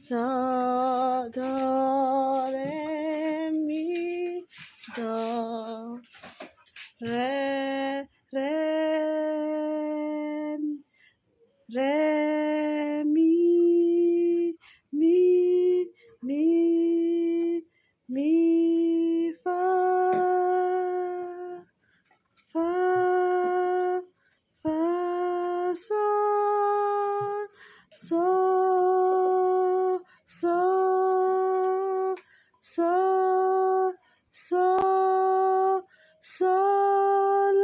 do, do, re, mi, do, re, re, mi, fa, fa, sol, sol, sol, sol, sol, sol,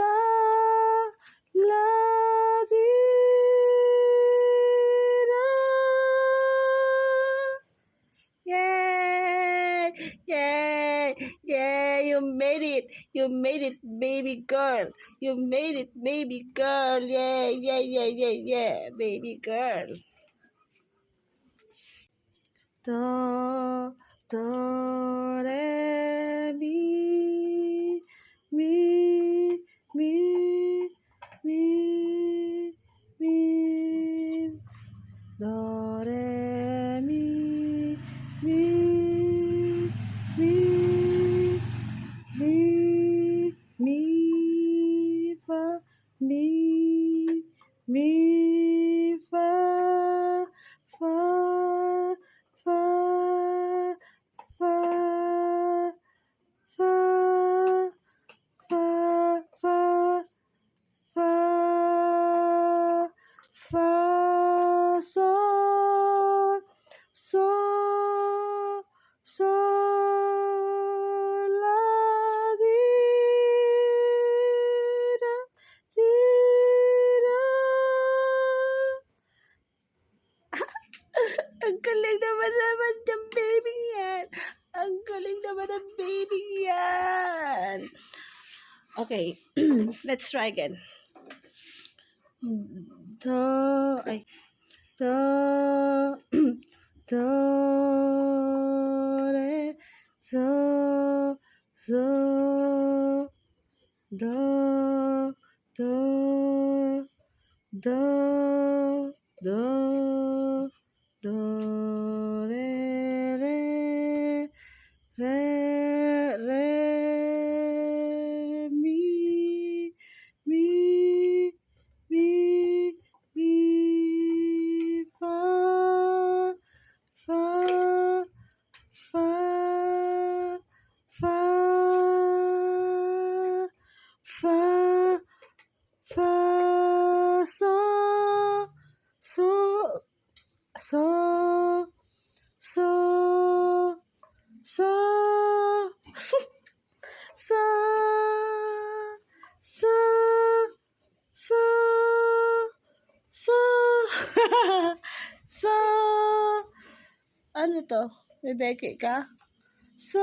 la, di, da. Yay! Yay! Yay! You made it! You made it, baby girl! You made it, baby girl! Yay! Yay! Yay! Yay! Yay! Baby girl! Do, do, re, mi, mi, mi, mi, mi, do, re, mi, mi, mi, fa, mi, fa, fa, fa, fa, fa, fa, fa, fa, sol, sol, sol, la, di, da, di, da. Ang galing naman ng baby yan. Ang galing naman ng baby yan. Okay, let's try again. Do, ay, do, do, re, do, do, do, do, do, do, do, re, mi, mi, fa, fa, fa, fa, fa, fa, so, so, so, so, so, so, so, so, so, so, ano to? May beke ka? So,